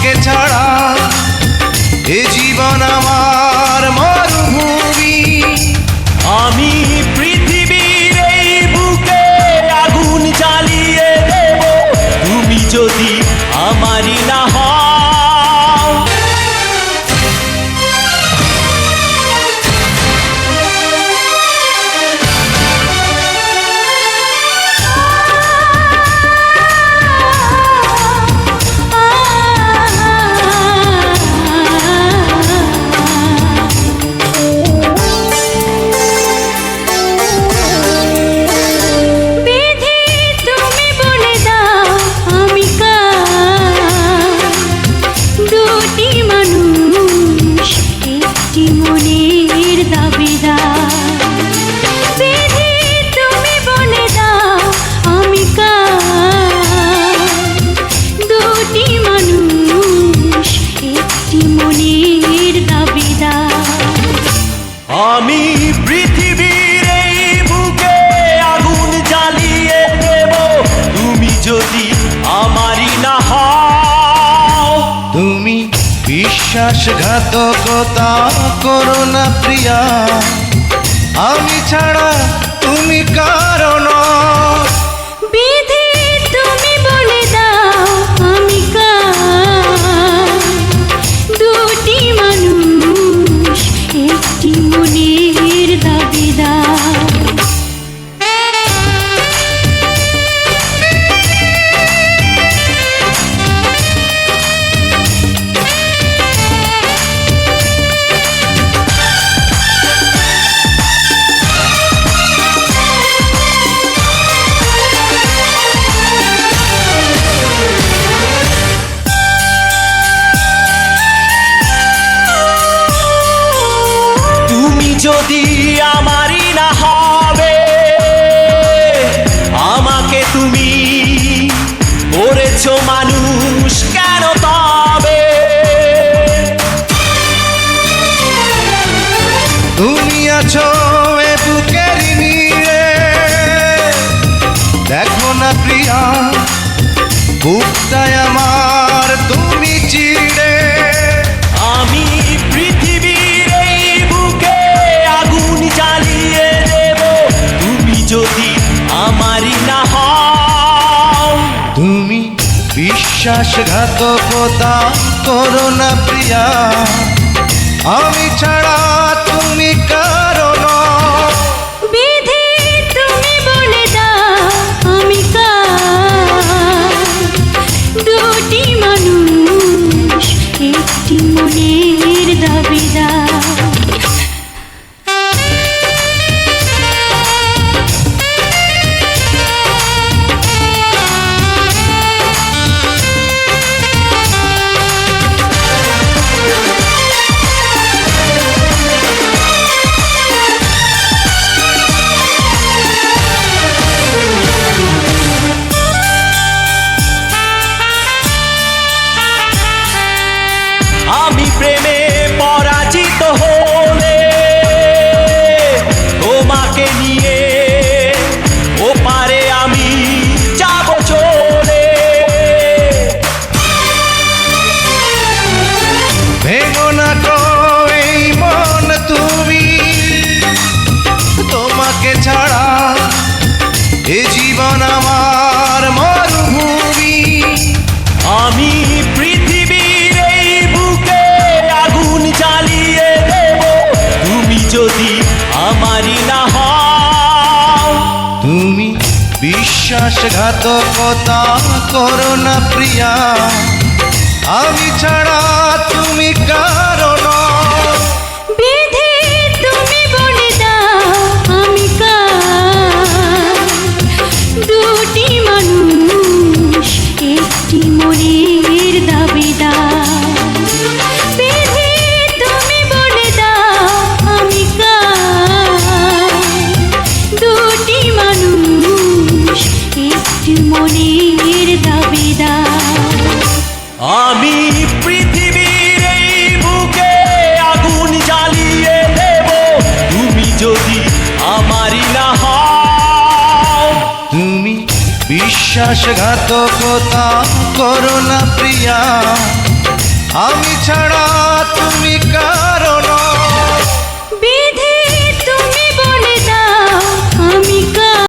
তোমাকে ছাড়া এ জীবন আমার মরুভূমি। আমি পৃথিবীর এই বুকে আগুন জ্বালিয়ে দেব তুমি যদি আমারই না হও। আমি পৃথিবীর এই বুকে আগুন জ্বালিয়ে দেব তুমি যদি আমারই না হও। তুমি বিশ্বাসঘাতকতা করো না প্রিয়া, আমি ছাড়া তুমি কারো নও। বিধি তুমি বলে দাও আমি কার, দুটি মানুষ একটি মনের দাবিদার। যদি আমারই না হবে আমাকে তুমি করেছো মানুষ কেন তবে? তুমি আছো এ বুকের নীড়ে, দেখো না প্রিয়া বুকটায় আমার তুমি চিড়ে। আমি পৃথিবীর এই বুকে আগুন জ্বালিয়ে দেব তুমি যদি আমারই না হও। তুমি বিশ্বাসঘাতকতা করো না প্রিয়া, আমি ছাড়া তুমি কারো নও। বিধি তুমি বলে দাও আমি কার, দুটি মানুষ একটি মনের দাবিদার। আমি প্রেমে পরাজিত হলে তোমাকে নিয়ে ওপারে আমি যাব চলে। ভেঙো না তো এই মন তুমি, তোমাকে ছাড়া এ জীবন আমার মরুভূমি। আমি পৃথিবীর এই বুকে আগুন জ্বালিয়ে দেব তুমি যদি আমারই না হও। তুমি বিশ্বাসঘাতকতা করো না প্রিয়া, আমি ছাড়া তুমি কারো নও। বিধি তুমি বলে দাও আমি কার, দুটি মানুষ একটি মনের দাবিদার। বিধি তুমি বলে দাও আমি কার, দুটি মানুষ একটি মনের দাবিদার। আমি পৃথিবীর এই বুকে আগুন জ্বালিয়ে দেব তুমি যদি আমারই না হও। তুমি বিশ্বাসঘাতকতা করো না প্রিয়া, আমি ছাড়া